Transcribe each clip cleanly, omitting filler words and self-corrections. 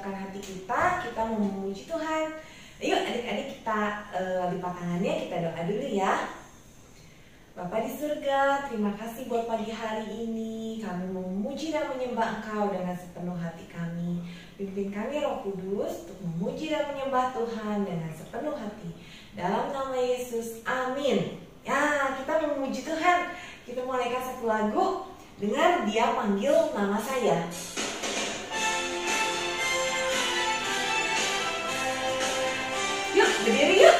menyenangkan hati kita mau memuji Tuhan. Yuk adik-adik kita lipat tangannya, kita doa dulu ya. Bapa di surga, terima kasih buat pagi hari ini. Kami memuji dan menyembah Engkau dengan sepenuh hati kami. Pimpin kami Roh Kudus untuk memuji dan menyembah Tuhan dengan sepenuh hati. Dalam nama Yesus, amin. Ya, kita memuji Tuhan. Kita mulaikan satu lagu dengan Dia Panggil Nama Saya. Yuk, berdiri yuk.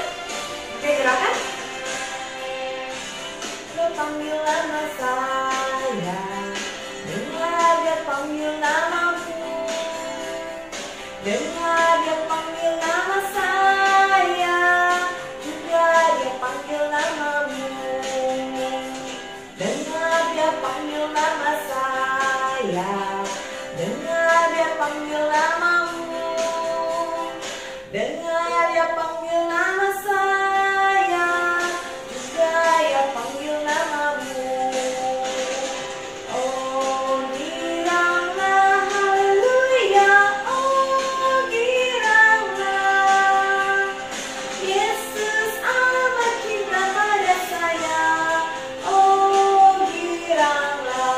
Oke, gerakan. Dia panggil nama saya, dengar Dia panggil namamu. Dengar Dia panggil nama saya, juga Dia panggil namamu. Dengar Dia panggil nama saya, dengar Dia panggil namamu. Dengar Dia panggil nama saya, juga Dia panggil namamu. Oh, giranglah, haleluya. Oh, giranglah. Yesus amat cinta pada saya. Oh, giranglah.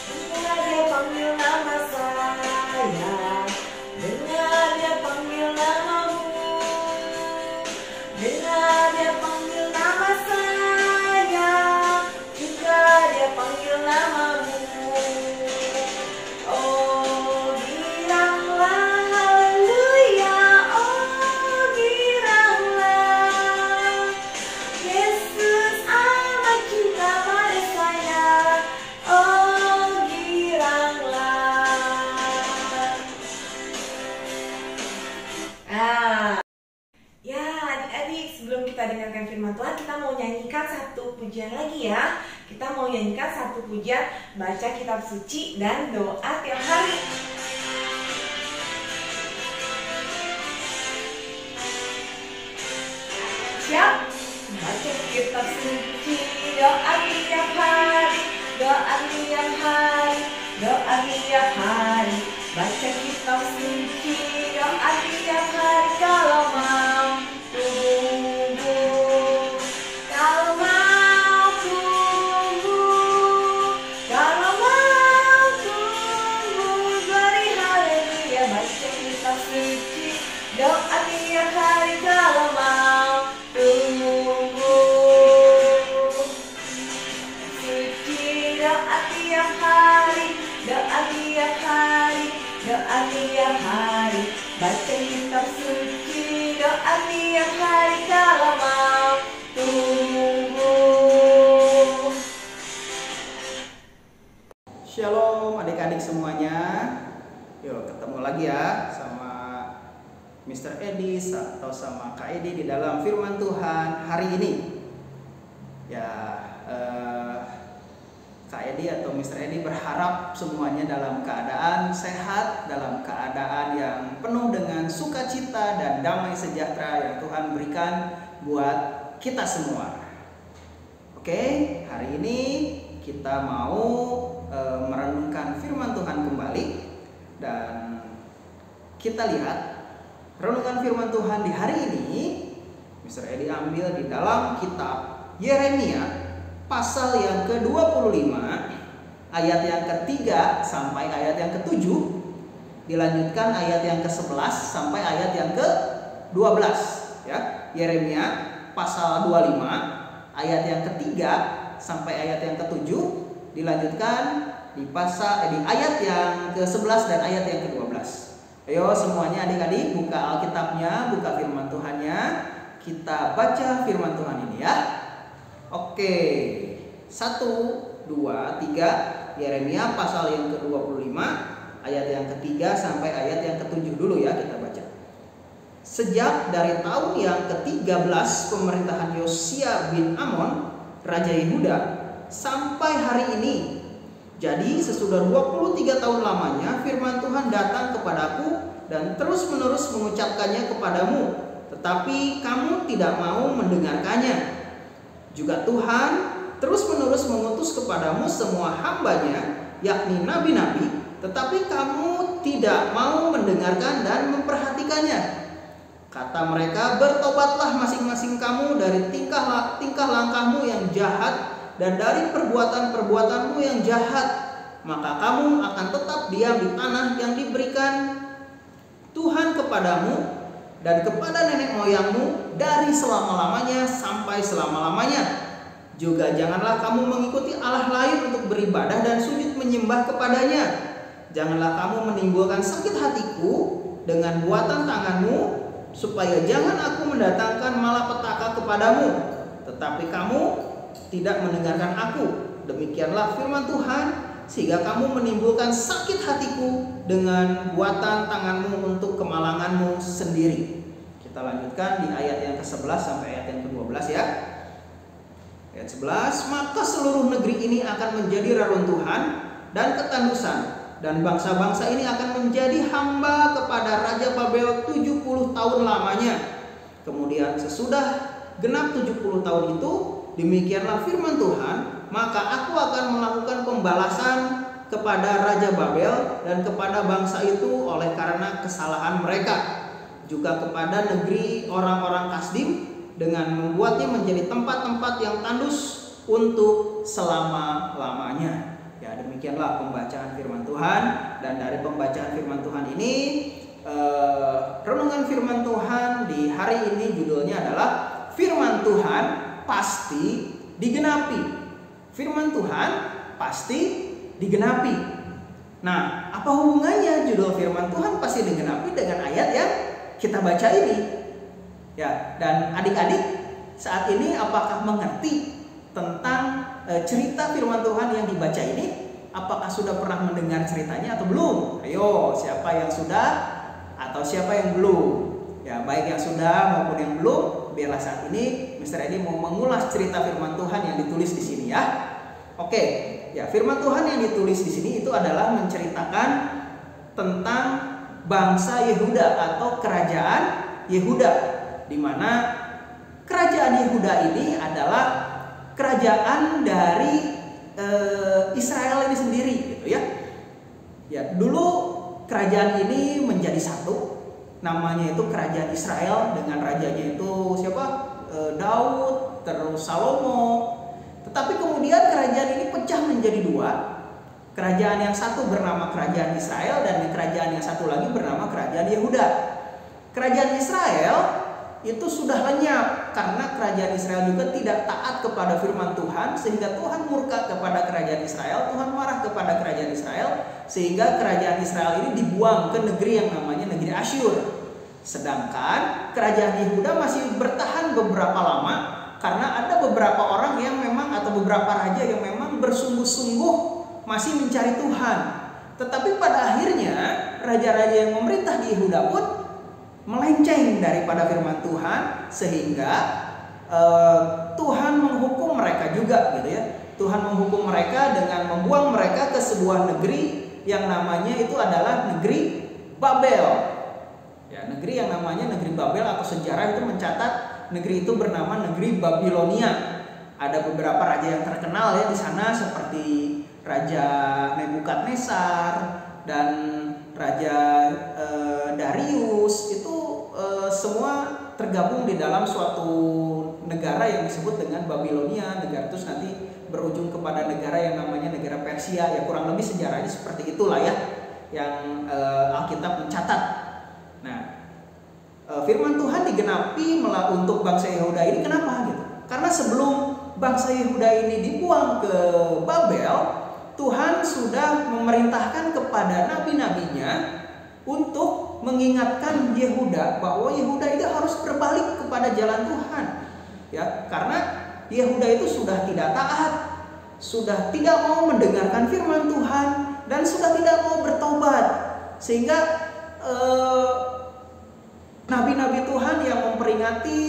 Dengar Dia panggil nama saya, dengar Dia panggil namamu. Dengar Dia panggil nama saya, juga Dia panggil namamu. Oh, giranglah, haleluya. Oh, giranglah. Yesus amat cinta pada saya. Oh, giranglah. Ya, adik-adik, sebelum kita dengarkan firman Tuhan, kita mau nyanyikan satu pujian lagi ya. Kita mau nyanyikan satu pujian baca kitab suci dan doa tiap hari. Siap? Baca kitab suci, doa tiap hari, doa tiap hari, doa tiap hari. Baca kitab suci, doa tiap hari. Kalau mau tunggu, kalau mau tunggu, kalau mau tunggu, beri haleluya. Baca kitab suci, doa tiap hari. Kalau mau tunggu, suci doa tiap hari, doa tiap hari, doa tiap hari. Baca kitab suci, doa tiap hari. Kalau mau tunggu. Shalom adik-adik semuanya. Yuk ketemu lagi ya sama Mr. Edis atau sama Kak Edi di dalam firman Tuhan hari ini. Ya, Kak Edi atau Mr. Edi berharap semuanya dalam keadaan sehat, dalam keadaan yang penuh dengan sukacita dan damai sejahtera yang Tuhan berikan buat kita semua. Oke, hari ini kita mau merenungkan firman Tuhan kembali. Dan kita lihat renungan firman Tuhan di hari ini Mr. Edi ambil di dalam kitab Yeremia pasal yang ke-25 ayat yang ke-3 sampai ayat yang ke-7, dilanjutkan ayat yang ke-11 sampai ayat yang ke-12 ya. Yeremia pasal 25 ayat yang ke-3 sampai ayat yang ke-7, dilanjutkan di ayat yang ke-11 dan ayat yang ke-12. Ayo semuanya adik-adik buka Alkitabnya, buka firman Tuhannya. Kita baca firman Tuhan ini ya. Oke, 1, 2, 3 Yeremia pasal yang ke-25 ayat yang ke-3 sampai ayat yang ke-7 dulu ya kita baca. Sejak dari tahun yang ke-13 pemerintahan Yosia bin Amon Raja Yehuda sampai hari ini, jadi sesudah 23 tahun lamanya firman Tuhan datang kepadaku dan terus menerus mengucapkannya kepadamu tetapi kamu tidak mau mendengarkannya. Juga Tuhan terus-menerus mengutus kepadamu semua hambanya, yakni nabi-nabi, tetapi kamu tidak mau mendengarkan dan memperhatikannya. Kata mereka, bertobatlah masing-masing kamu dari tingkah langkahmu yang jahat dan dari perbuatan-perbuatanmu yang jahat, maka kamu akan tetap diam di tanah yang diberikan Tuhan kepadamu dan kepada nenek moyangmu dari selama-lamanya sampai selama-lamanya. Juga janganlah kamu mengikuti Allah lain untuk beribadah dan sujud menyembah kepadanya. Janganlah kamu menimbulkan sakit hatiku dengan buatan tanganmu, supaya jangan aku mendatangkan malapetaka kepadamu. Tetapi kamu tidak mendengarkan aku. Demikianlah firman Tuhan, sehingga kamu menimbulkan sakit hatiku dengan buatan tanganmu untuk kemalanganmu sendiri. Kita lanjutkan di ayat yang ke-11 sampai ayat yang ke-12 ya. Ayat 11, maka seluruh negeri ini akan menjadi reruntuhan dan ketandusan, dan bangsa-bangsa ini akan menjadi hamba kepada Raja Babel 70 tahun lamanya. Kemudian sesudah genap 70 tahun itu, demikianlah firman Tuhan, maka aku akan melakukan pembalasan kepada Raja Babel dan kepada bangsa itu oleh karena kesalahan mereka, juga kepada negeri orang-orang Kasdim dengan membuatnya menjadi tempat-tempat yang tandus untuk selama-lamanya. Ya, demikianlah pembacaan firman Tuhan. Dan dari pembacaan firman Tuhan ini, renungan firman Tuhan di hari ini judulnya adalah firman Tuhan pasti digenapi. Firman Tuhan pasti digenapi. Nah, apa hubungannya judul firman Tuhan pasti digenapi dengan ayat yang kita baca ini? Ya, dan adik-adik saat ini apakah mengerti tentang cerita firman Tuhan yang dibaca ini? Apakah sudah pernah mendengar ceritanya atau belum? Ayo, siapa yang sudah atau siapa yang belum? Ya, baik yang sudah maupun yang belum, biarlah saat ini Mr. Edi mau mengulas cerita firman Tuhan yang ditulis di sini ya. Oke, ya, firman Tuhan yang ditulis di sini itu adalah menceritakan tentang bangsa Yehuda atau kerajaan Yehuda, di mana kerajaan Yehuda ini adalah kerajaan dari Israel ini sendiri, gitu ya. Ya, dulu kerajaan ini menjadi satu, namanya itu kerajaan Israel dengan rajanya itu siapa? Daud, terus Salomo. Tetapi kemudian kerajaan ini pecah menjadi dua. Kerajaan yang satu bernama kerajaan Israel dan kerajaan yang satu lagi bernama kerajaan Yehuda. Kerajaan Israel itu sudah lenyap karena kerajaan Israel juga tidak taat kepada firman Tuhan, sehingga Tuhan murka kepada kerajaan Israel, Tuhan marah kepada kerajaan Israel, sehingga kerajaan Israel ini dibuang ke negeri yang namanya negeri Asyur. Sedangkan kerajaan Yehuda masih bertahan beberapa lama karena ada beberapa orang yang memang atau beberapa raja yang memang bersungguh-sungguh masih mencari Tuhan. Tetapi pada akhirnya raja-raja yang memerintah di Yehuda pun melenceng daripada firman Tuhan, sehingga Tuhan menghukum mereka juga, gitu ya. Tuhan menghukum mereka dengan membuang mereka ke sebuah negeri yang namanya itu adalah negeri Babel. Ya, negeri yang namanya negeri Babel atau sejarah itu mencatat negeri itu bernama negeri Babilonia. Ada beberapa raja yang terkenal ya di sana seperti Raja Nebukadnezar dan Raja Darius. Itu semua tergabung di dalam suatu negara yang disebut dengan Babilonia. Negara itu nanti berujung kepada negara yang namanya negara Persia. Ya, kurang lebih sejarahnya seperti itulah ya yang Alkitab mencatat. Nah, firman Tuhan digenapi untuk bangsa Yehuda ini kenapa gitu? Karena sebelum bangsa Yehuda ini dibuang ke Babel, Tuhan sudah memerintahkan kepada nabi-nabinya untuk mengingatkan Yehuda bahwa Yehuda itu harus berbalik kepada jalan Tuhan. Ya, karena Yehuda itu sudah tidak taat, sudah tidak mau mendengarkan firman Tuhan, dan sudah tidak mau bertobat. Sehingga nabi-nabi Tuhan yang memperingati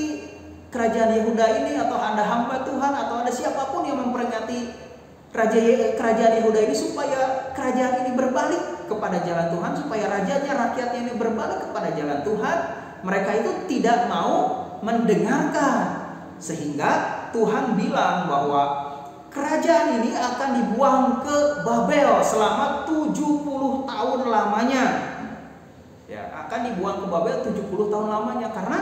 kerajaan Yehuda ini, atau ada hamba Tuhan atau ada siapapun yang memperingati kerajaan Yehuda ini supaya kerajaan ini berbalik kepada jalan Tuhan, supaya rajanya, rakyatnya ini berbalik kepada jalan Tuhan, mereka itu tidak mau mendengarkan. Sehingga Tuhan bilang bahwa kerajaan ini akan dibuang ke Babel selama 70 tahun lamanya. Ya, akan dibuang ke Babel 70 tahun lamanya karena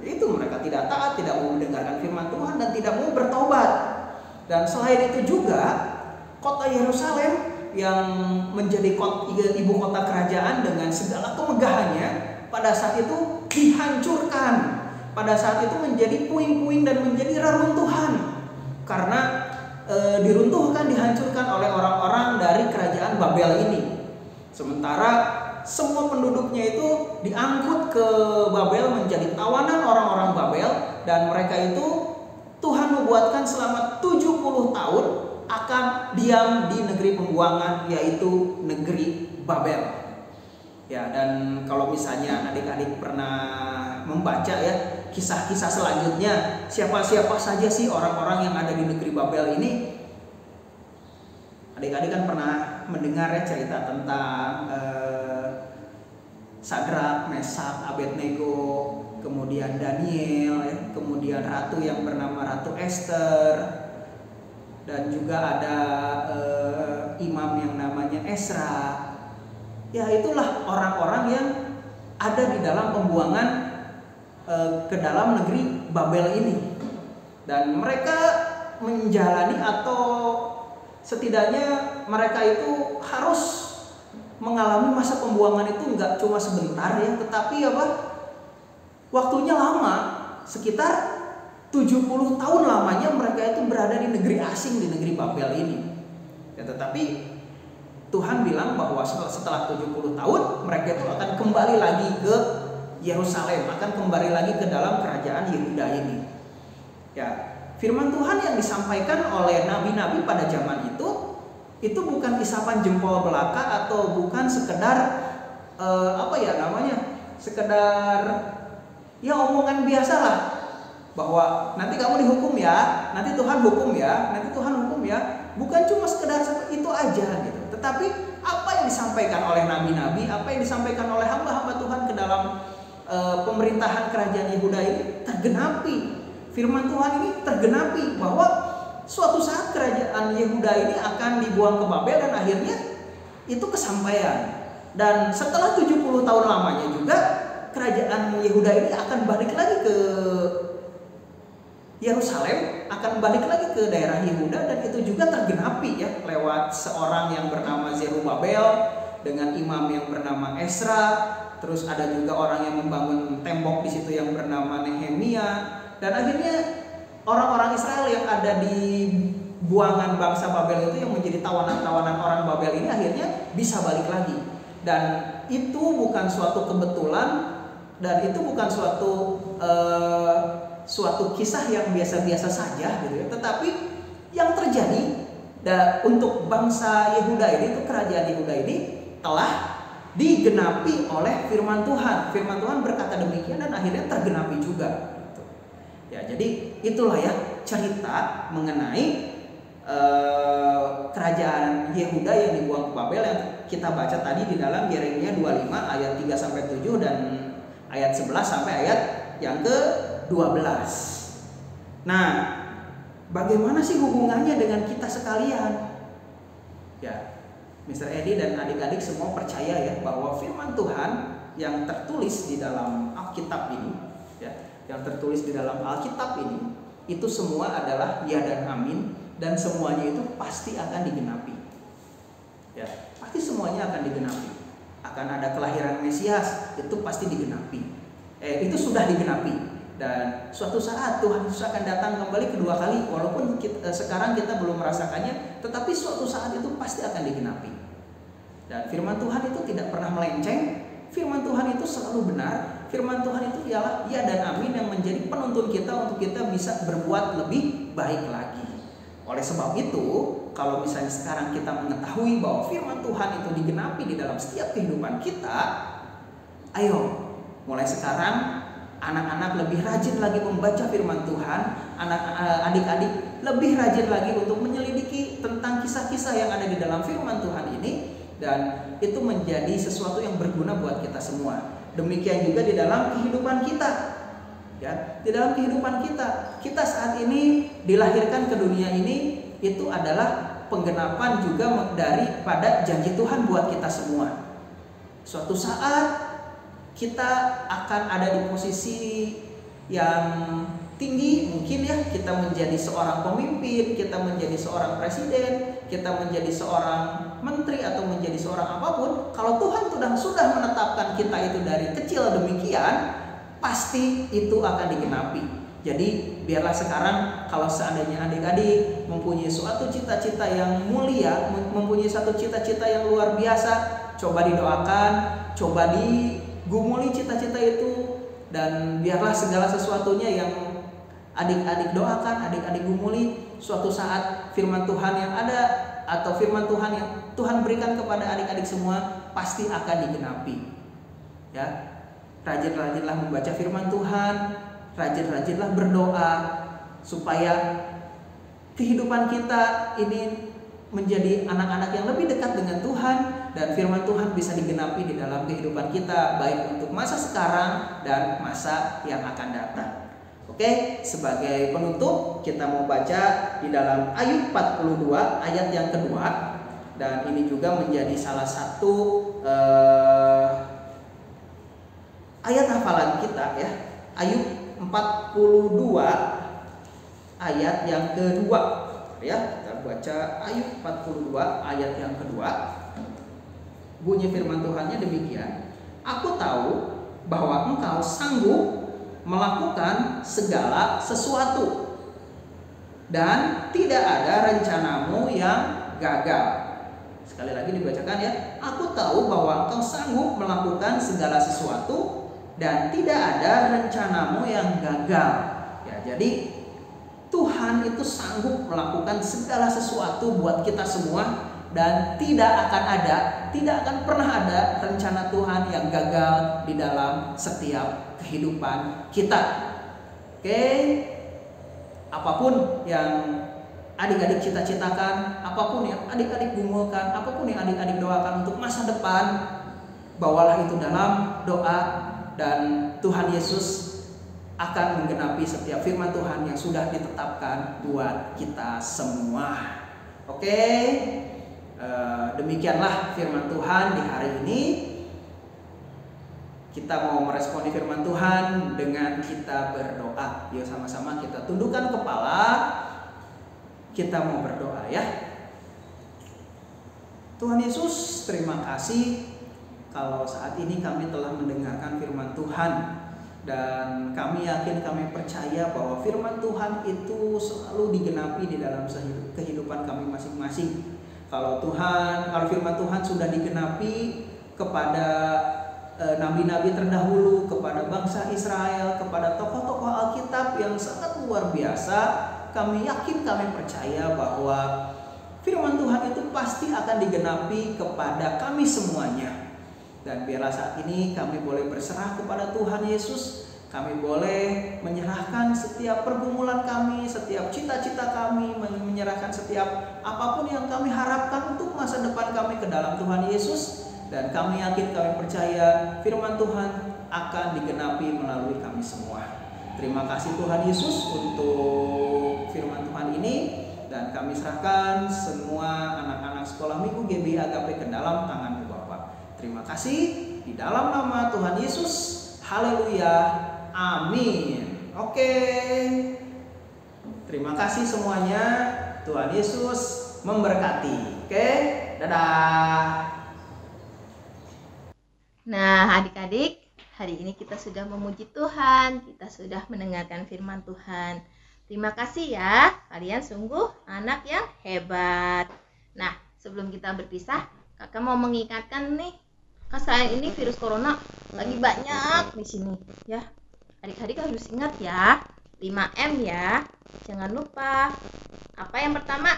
itu mereka tidak taat, tidak mau mendengarkan firman Tuhan dan tidak mau bertobat. Dan selain itu juga kota Yerusalem yang menjadi ibu kota kerajaan dengan segala kemegahannya pada saat itu dihancurkan. Pada saat itu menjadi puing-puing dan menjadi reruntuhan karena diruntuhkan, dihancurkan oleh orang-orang dari kerajaan Babel ini. Sementara semua penduduknya itu diangkut ke Babel menjadi tawanan orang-orang Babel, dan mereka itu Tuhan membuatkan selama 70 tahun akan diam di negeri pembuangan, yaitu negeri Babel. Ya, dan kalau misalnya adik-adik pernah membaca ya kisah-kisah selanjutnya, siapa-siapa saja sih orang-orang yang ada di negeri Babel ini? Adik-adik kan pernah mendengar ya cerita tentang Sadrak, Mesak, Abednego, kemudian Daniel, ya, kemudian ratu yang bernama Ratu Esther, dan juga ada imam yang namanya Ezra. Ya, itulah orang-orang yang ada di dalam pembuangan ke dalam negeri Babel ini. Dan mereka menjalani, atau setidaknya mereka itu harus mengalami masa pembuangan itu nggak cuma sebentar ya, tetapi apa? Waktunya lama, sekitar 70 tahun lamanya mereka itu berada di negeri asing, di negeri Babel ini. Ya, tetapi Tuhan bilang bahwa setelah 70 tahun mereka itu akan kembali lagi ke Yerusalem, akan kembali lagi ke dalam kerajaan Yehuda ini. Ya, firman Tuhan yang disampaikan oleh nabi-nabi pada zaman itu bukan isapan jempol belaka atau bukan sekedar sekedar ya omongan biasa lah, bahwa nanti kamu dihukum ya, nanti Tuhan hukum ya, nanti Tuhan hukum ya. Bukan cuma sekedar seperti itu aja gitu. Tetapi apa yang disampaikan oleh nabi-nabi, apa yang disampaikan oleh hamba-hamba Tuhan ke dalam pemerintahan kerajaan Yehuda ini tergenapi. Firman Tuhan ini tergenapi bahwa suatu saat kerajaan Yehuda ini akan dibuang ke Babel, dan akhirnya itu kesampaian. Dan setelah 70 tahun lamanya juga kerajaan Yehuda ini akan balik lagi ke Yerusalem, akan balik lagi ke daerah Yehuda, dan itu juga tergenapi ya lewat seorang yang bernama Zerubabel dengan imam yang bernama Ezra. Terus ada juga orang yang membangun tembok di situ yang bernama Nehemia, dan akhirnya orang-orang Israel yang ada di buangan bangsa Babel itu yang menjadi tawanan-tawanan orang Babel ini akhirnya bisa balik lagi. Dan itu bukan suatu kebetulan, dan itu bukan suatu kisah yang biasa-biasa saja gitu ya, tetapi yang terjadi untuk bangsa Yehuda ini, itu kerajaan Yehuda ini telah digenapi oleh firman Tuhan. Firman Tuhan berkata demikian dan akhirnya tergenapi juga. Ya, jadi itulah ya cerita mengenai kerajaan Yehuda yang dibuang ke Babel yang kita baca tadi di dalam Yeremia 25 ayat 3 sampai 7 dan ayat 11 sampai ayat yang ke-12. Nah, bagaimana sih hubungannya dengan kita sekalian? Ya, Mr. Edi dan adik-adik semua percaya ya bahwa firman Tuhan yang tertulis di dalam Alkitab ini, ya, yang tertulis di dalam Alkitab ini, itu semua adalah ya dan amin, dan semuanya itu pasti akan digenapi. Ya, pasti semuanya akan digenapi. Akan ada kelahiran Mesias, itu pasti digenapi. Itu sudah digenapi. Dan suatu saat Tuhan Yesus akan datang kembali kedua kali, walaupun sekarang kita belum merasakannya, tetapi suatu saat itu pasti akan digenapi. Dan firman Tuhan itu tidak pernah melenceng. Firman Tuhan itu selalu benar. Firman Tuhan itu ialah ya dan amin yang menjadi penuntun kita untuk kita bisa berbuat lebih baik lagi. Oleh sebab itu, kalau misalnya sekarang kita mengetahui bahwa firman Tuhan itu digenapi di dalam setiap kehidupan kita, ayo mulai sekarang anak-anak lebih rajin lagi membaca firman Tuhan, adik-adik lebih rajin lagi untuk menyelidiki tentang kisah-kisah yang ada di dalam firman Tuhan ini, dan itu menjadi sesuatu yang berguna buat kita semua. Demikian juga di dalam kehidupan kita. Ya, di dalam kehidupan kita. Kita saat ini dilahirkan ke dunia ini itu adalah penggenapan juga daripada janji Tuhan buat kita semua. Suatu saat kita akan ada di posisi yang tinggi, mungkin ya, kita menjadi seorang pemimpin, kita menjadi seorang presiden, kita menjadi seorang menteri atau menjadi seorang apapun. Kalau Tuhan sudah menetapkan kita itu dari kecil demikian, pasti itu akan digenapi. Jadi biarlah sekarang kalau seandainya adik-adik mempunyai suatu cita-cita yang mulia, mempunyai satu cita-cita yang luar biasa, coba didoakan, coba digumuli cita-cita itu, dan biarlah segala sesuatunya yang adik-adik doakan, adik-adik gumuli, suatu saat firman Tuhan yang ada atau firman Tuhan yang Tuhan berikan kepada adik-adik semua pasti akan digenapi. Ya, rajin-rajinlah membaca firman Tuhan, rajin-rajinlah berdoa supaya kehidupan kita ini menjadi anak-anak yang lebih dekat dengan Tuhan, dan firman Tuhan bisa digenapi di dalam kehidupan kita, baik untuk masa sekarang dan masa yang akan datang. Oke, sebagai penutup kita mau baca di dalam Ayub 42 ayat yang kedua, dan ini juga menjadi salah satu ayat hafalan kita ya. Ayub 42 ayat yang kedua ya. Kita baca Ayub 42 ayat yang kedua. Bunyi firman Tuhannya demikian. Aku tahu bahwa engkau sanggup melakukan segala sesuatu, dan tidak ada rencanamu yang gagal. Sekali lagi dibacakan ya. Aku tahu bahwa engkau sanggup melakukan segala sesuatu, dan tidak ada rencanamu yang gagal. Ya, jadi Tuhan itu sanggup melakukan segala sesuatu buat kita semua, dan tidak akan pernah ada rencana Tuhan yang gagal di dalam setiap kehidupan kita. Oke, apapun yang adik-adik cita-citakan, apapun yang adik-adik gumulkan, apapun yang adik-adik doakan untuk masa depan, bawalah itu dalam doa, dan Tuhan Yesus akan menggenapi setiap firman Tuhan yang sudah ditetapkan buat kita semua. Oke, demikianlah firman Tuhan di hari ini. Kita mau meresponi firman Tuhan dengan kita berdoa. Yuk sama-sama kita tundukkan kepala. Kita mau berdoa ya. Tuhan Yesus, terima kasih kalau saat ini kami telah mendengarkan firman Tuhan, dan kami yakin, kami percaya bahwa firman Tuhan itu selalu digenapi di dalam kehidupan kami masing-masing. Kalau firman Tuhan sudah digenapi kepada nabi-nabi terdahulu, kepada bangsa Israel, kepada tokoh-tokoh Alkitab yang sangat luar biasa, kami yakin, kami percaya bahwa firman Tuhan itu pasti akan digenapi kepada kami semuanya. Dan biarlah saat ini kami boleh berserah kepada Tuhan Yesus. Kami boleh menyerahkan setiap pergumulan kami, setiap cita-cita kami, menyerahkan setiap apapun yang kami harapkan untuk masa depan kami ke dalam Tuhan Yesus. Dan kami yakin, kami percaya firman Tuhan akan digenapi melalui kami semua. Terima kasih Tuhan Yesus untuk firman Tuhan ini, dan kami serahkan semua anak-anak sekolah minggu GBI Agape ke dalam tangan Bapa. Terima kasih di dalam nama Tuhan Yesus. Haleluya. Amin. Oke. Terima kasih semuanya. Tuhan Yesus memberkati. Oke. Dadah. Nah, adik-adik, hari ini kita sudah memuji Tuhan, kita sudah mendengarkan firman Tuhan. Terima kasih ya, kalian sungguh anak yang hebat. Nah, sebelum kita berpisah, kakak mau mengingatkan nih, saat ini virus corona lagi banyak di sini ya. Adik-adik harus ingat ya, 5M ya. Jangan lupa. Apa yang pertama?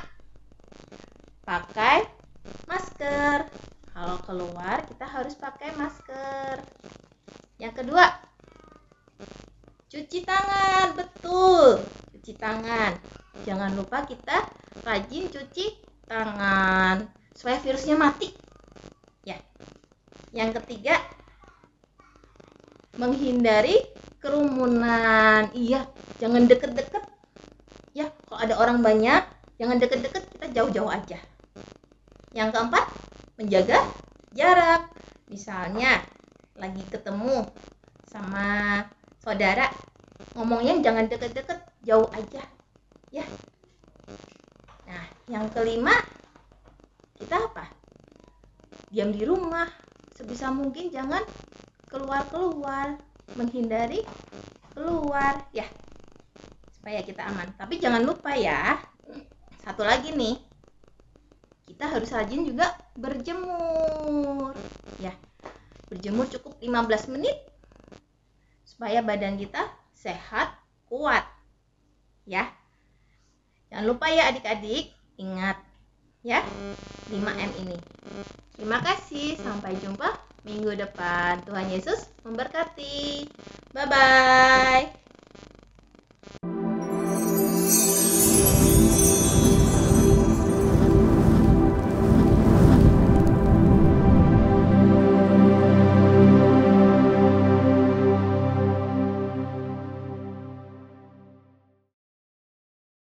Pakai masker. Kalau keluar kita harus pakai masker. Yang kedua, cuci tangan. Betul, cuci tangan. Jangan lupa kita rajin cuci tangan supaya virusnya mati. Ya. Yang ketiga, menghindari kerumunan. Iya, jangan deket-deket. Ya, kalau ada orang banyak, jangan deket-deket, kita jauh-jauh aja. Yang keempat, menjaga jarak. Misalnya lagi ketemu sama saudara, ngomongnya jangan deket-deket, jauh aja. Ya. Nah, yang kelima, kita apa? Diam di rumah. Sebisa mungkin jangan keluar-keluar, menghindari keluar ya, supaya kita aman. Tapi jangan lupa ya, satu lagi nih, kita harus rajin juga berjemur ya. Berjemur cukup 15 menit supaya badan kita sehat, kuat ya. Jangan lupa ya adik-adik, ingat ya 5M ini. Terima kasih, sampai jumpa minggu depan. Tuhan Yesus memberkati. Bye-bye.